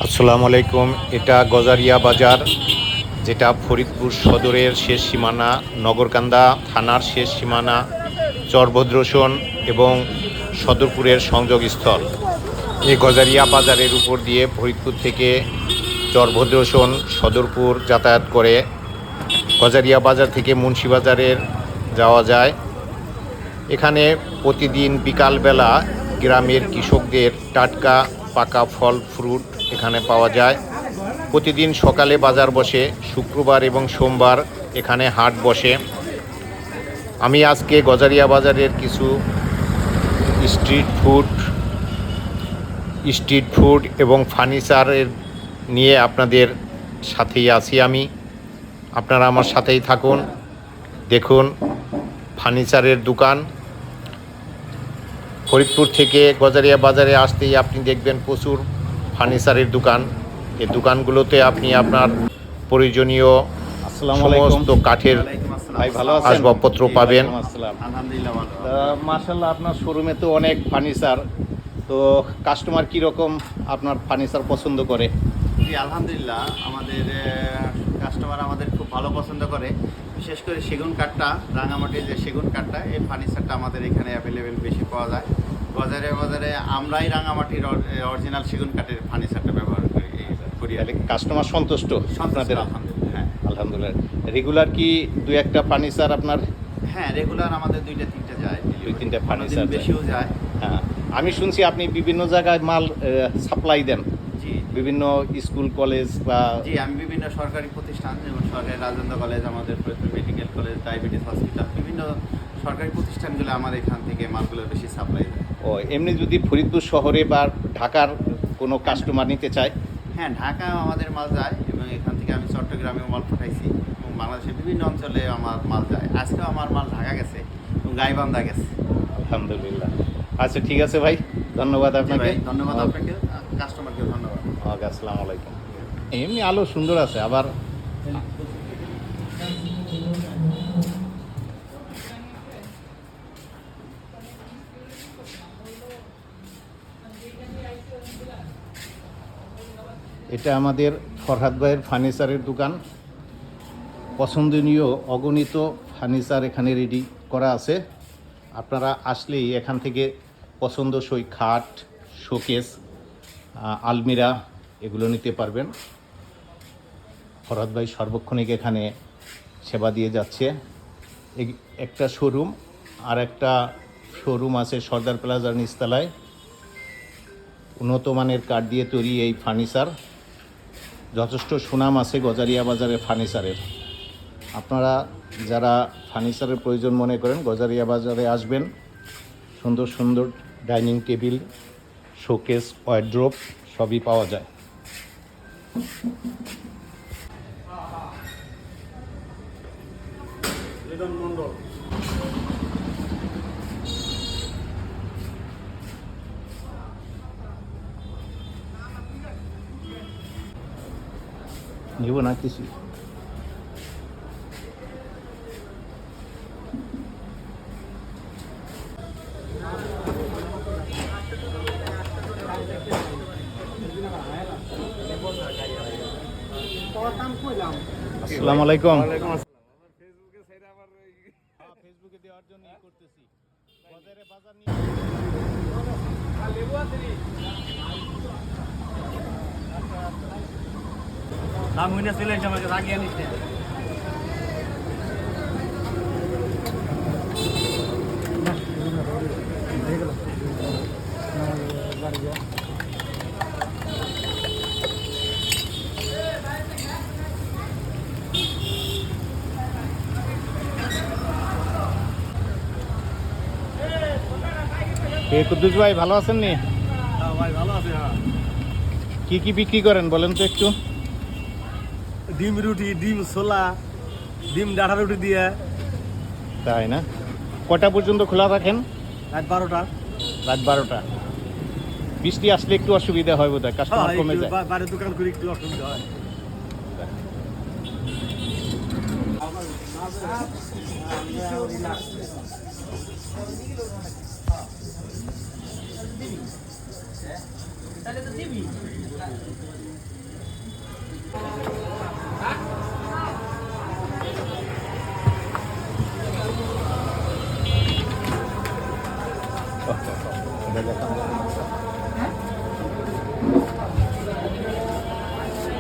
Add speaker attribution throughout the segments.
Speaker 1: আসসালামু আলাইকুম। এটা গজারিয়া বাজার, যেটা ফরিদপুর সদরের শেষ সীমানা, নগরকান্দা থানার শেষ সীমানা, চরভদ্রসন এবং সদরপুরের সংযোগস্থল। এই গজারিয়া বাজারের উপর দিয়ে ফরিদপুর থেকে চরভদ্রসন, সদরপুর যাতায়াত করে। গজারিয়া বাজার থেকে মুন্সিবাজারের যাওয়া যায়। এখানে প্রতিদিন বিকালবেলা গ্রামের কৃষকদের টাটকা পাকা ফল ফ্রুট এখানে পাওয়া যায়। প্রতিদিন সকালে বাজার বসে, শুক্রবার এবং সোমবার এখানে হাট বসে। আমি আজকে গজারিয়া বাজারের কিছু স্ট্রিট ফুড এবং ফার্নিচারের নিয়ে আপনাদের সাথেই আছি আমি। আপনারা আমার সাথেই থাকুন, দেখুন ফার্নিচারের দোকান। ফরিদপুর থেকে গজারিয়া বাজারে আসতেই আপনি দেখবেন প্রচুর ফার্নিচারের দোকান। এই দোকানগুলোতে আপনি আপনার প্রয়োজনীয় সমস্ত কাঠের আসবাবপত্র পাবেন।
Speaker 2: আলহামদুলিল্লাহ ভালো।
Speaker 1: মাশাআল্লাহ, আপনার শোরুমে তো অনেক ফার্নিচার, তো কাস্টমার কীরকম আপনার ফার্নিচার পছন্দ করে?
Speaker 2: জি আলহামদুলিল্লাহ, আমাদের কাস্টমার আমাদের খুব ভালো পছন্দ করে। বিশেষ করে সেগুন কাঠটা, রাঙামাটির যে সেগুন কাঠটা, এই ফার্নিচারটা আমাদের এখানে অ্যাভেলেবেল বেশি পাওয়া যায়। বাজারে আমরাই রাঙামাটির অরিজিনাল সেগুন কাঠের ফার্নিচারটা ব্যবহার করি।
Speaker 1: কাস্টমার সন্তুষ্ট আপনাদের?
Speaker 2: আলহামদুলিল্লাহ, হ্যাঁ
Speaker 1: আলহামদুলিল্লাহ। রেগুলার কি দুই একটা ফার্নিচার আপনার?
Speaker 2: হ্যাঁ, রেগুলার আমাদের দুইটা তিনটা যায়,
Speaker 1: দুই তিনটা ফার্নিচার
Speaker 2: বেশিও যায়।
Speaker 1: হ্যাঁ, আমি শুনছি আপনি বিভিন্ন জায়গায় মাল সাপ্লাই দেন।
Speaker 2: জি,
Speaker 1: বিভিন্ন স্কুল কলেজ বা?
Speaker 2: জি, আমি বিভিন্ন সরকারি প্রতিষ্ঠান, যেমন সরকারি রাজেন্দ্র কলেজ, আমাদের Faridpur medical college, diabetes hospital, বিভিন্ন সরকারি প্রতিষ্ঠানগুলো আমার এখান থেকে মালগুলো বেশি সাপ্লাই দেয়।
Speaker 1: ও, এমনি যদি ফরিদপুর শহরে বা ঢাকার কোনো কাস্টমার নিতে চায়?
Speaker 2: হ্যাঁ, ঢাকাও আমাদের মাল যায় এবং এখান থেকে আমি চট্টগ্রামেও মাল পাঠাইছি এবং বাংলাদেশের বিভিন্ন অঞ্চলে আমার মাল যায়। আজকেও আমার মাল ঢাকা গেছে এবং গাইবান্ধা গেছে।
Speaker 1: আলহামদুলিল্লাহ। আচ্ছা, ঠিক আছে ভাই, ধন্যবাদ আপনাকে।
Speaker 2: ধন্যবাদ আপনাকে, কাস্টমারকে ধন্যবাদ।
Speaker 1: ওকে, আসসালামু আলাইকুম। এমনি আলো সুন্দর আছে আবার। এটা আমাদের ফরহাদ ভাইয়ের ফার্নিচারের দোকান। পছন্দনীয় অগণিত ফার্নিচার এখানে রেডি করা আছে। আপনারা আসলেই এখান থেকে পছন্দসই খাট, শোকেস, আলমিরা এগুলো নিতে পারবেন। ফরহাদ ভাই সর্বক্ষণিক এখানে সেবা দিয়ে যাচ্ছে। একটা শোরুম, আর একটা শোরুম আছে সর্দার প্লাজার নিচতলায়। উন্নত মানের কাঠ দিয়ে তৈরি এই ফার্নিচার, যথেষ্ট সুনাম আছে গজারিয়া বাজারের ফার্নিচারের। আপনারা যারা ফার্নিচারের প্রয়োজন মনে করেন, গজারিয়া বাজারে আসবেন। সুন্দর সুন্দর ডাইনিং টেবিল, শোকেস, ওয়ার্ড্রোব সবই পাওয়া যায়। নিব না কিছু। আসসালামু আলাইকুম। ফেসবুকে দেওয়ার জন্য করতেছি। বাজারে বাজার নিয়ে
Speaker 3: দাম হইনা চলে আসছে, আমাকে রাগিয়ে আনিস না।
Speaker 1: কুদ্দুস ভাই, ভালো আছেন নি?
Speaker 3: ভাই ভালো আছে। হ্যাঁ,
Speaker 1: কি কি বিক্রি করেন বলেন তো একটু?
Speaker 3: ডিম রুটি, ডিম ছোলা, ডিম ডাঁটা রুটি দিয়ে।
Speaker 1: তাই না? কটা পর্যন্ত খোলা রাখেন?
Speaker 3: রাত 12টা।
Speaker 1: রাত 12টা। বৃষ্টি আসলে একটু অসুবিধা হয় বোধহয়, কাস্টমার কমে যায়।
Speaker 3: বাড়ির দোকান করে একটু অসুবিধা হয়। তাহলে তো দিবি।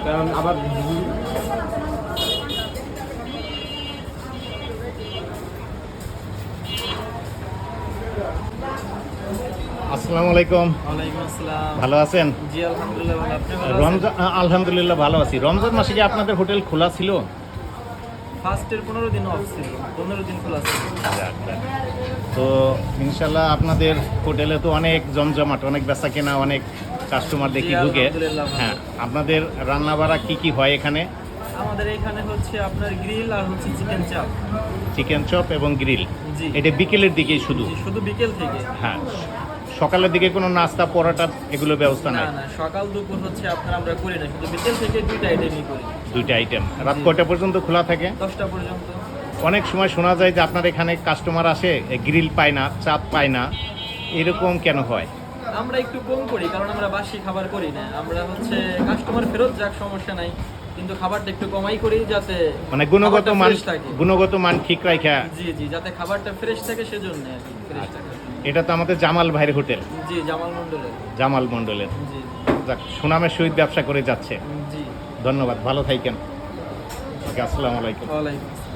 Speaker 3: কারণ আবার
Speaker 1: আসসালামু আলাইকুম,
Speaker 4: ওয়ালাইকুম আসসালাম।
Speaker 1: ভালো আছেন?
Speaker 4: জি আলহামদুলিল্লাহ ভালো। আপনি ভালো আছেন?
Speaker 1: রমজান আলহামদুলিল্লাহ ভালো আছি। রমজান মাসে কি আপনাদের হোটেল খোলা ছিল?
Speaker 4: ফার্স্টের 15 দিন অফ ছিল, 15 দিন খোলা ছিল।
Speaker 1: তো ইনশাল্লাহ আপনাদের হোটেলে তো অনেক জমজমাট, অনেক বেচা কেনা, অনেক কাস্টমার দেখি
Speaker 4: জি,
Speaker 1: ঢুকে।
Speaker 4: আলহামদুলিল্লাহ ভালো।
Speaker 1: হ্যাঁ, আপনাদের রান্না বাড়া কি কি হয় এখানে?
Speaker 4: আমাদের এখানে হচ্ছে আপনার গ্রিল আর হচ্ছে চিকেন চাপ।
Speaker 1: চিকেন চপ এবং গ্রিল।
Speaker 4: জি।
Speaker 1: এটা বিকেলের দিকেই শুধু?
Speaker 4: জি, শুধু বিকেল থেকে।
Speaker 1: হ্যাঁ, সকালের দিকে কোনো নাস্তা পরোটা এগুলোর ব্যবস্থা
Speaker 4: না
Speaker 1: নাই?
Speaker 4: না, সকাল দুপুর হচ্ছে আপনার আমরা করি না, শুধু বিকেল থেকে দুইটা আইটেমই করি।
Speaker 1: দুইটা আইটেম। রাত
Speaker 4: জি।
Speaker 1: কয়টা পর্যন্ত খোলা থাকে?
Speaker 4: 10টা পর্যন্ত।
Speaker 1: অনেক সময় শোনা যায় যে আপনার এখানে কাস্টমার আসে গ্রিল পায় না, চাপ পায় না, এরকম কেন হয়?
Speaker 4: আমরা একটু কম করি কারণ আমরা বাসি খাবার করি না। আমরা হচ্ছে কাস্টমার ফেরত যাক সমস্যা নাই, কিন্তু খাবারটা একটু কমাই করি যাতে
Speaker 1: মানে গুণগত
Speaker 4: খাবারটা
Speaker 1: মান,
Speaker 4: fresh থাকে।
Speaker 1: গুণগত মান ঠিক রাখা।
Speaker 4: জি জি, যাতে খাবারটা ফ্রেশ থাকে সেজন্য আর কি, ফ্রেশ থাকে।
Speaker 1: এটা তো আমাদের জামাল ভাইয়ের হোটেল,
Speaker 4: জি, জামাল মন্ডলের।
Speaker 1: জামাল মণ্ডলের।
Speaker 4: জি
Speaker 1: যাক, সুনামের সহিত ব্যবসা করে যাচ্ছে।
Speaker 4: জি।
Speaker 1: ধন্যবাদ, ভালো থাকেন। ওকে, আসসালামু আলাইকুম।
Speaker 4: ওয়ালাইকুম আসসালাম।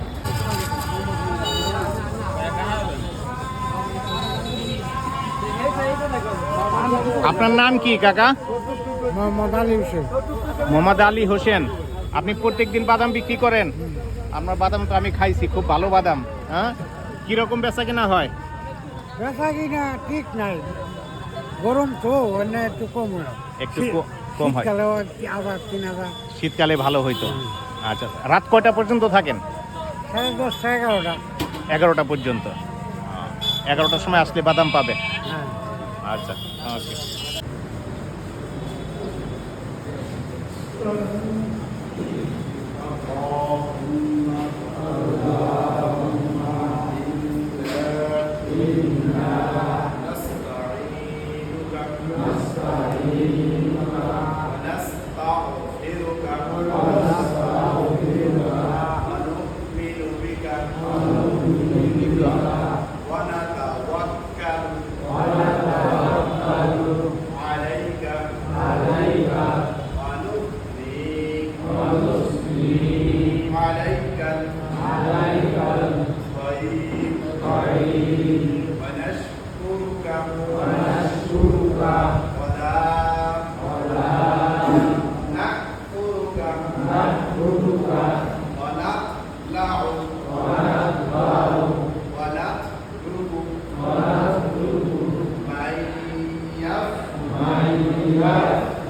Speaker 1: আপনার নাম কি কাকা?
Speaker 3: মোহাম্মদ আলী হোসেন।
Speaker 1: মোহাম্মদ আলী হোসেন। আপনি প্রত্যেকদিন বাদাম বিক্রি করেন? আপনার বাদাম তো আমি খাইছি, খুব ভালো বাদাম। হ্যাঁ, কিরকম বেচা কেনা হয়?
Speaker 3: বেচা কিনা ঠিক নাই, গরম তো অন্য একটু কম হয়।
Speaker 1: একটু কম হয়।
Speaker 3: শীতকালে আবার 3000।
Speaker 1: শীতকালে ভালো হইতো। আচ্ছা, রাত কয়টা পর্যন্ত থাকেন?
Speaker 3: 10:30 11টা।
Speaker 1: 11টা পর্যন্ত। 11টার সময় আসলে বাদাম পাবে।
Speaker 3: হ্যাঁ।
Speaker 1: আচ্ছা, ওকে।
Speaker 2: ونشكرك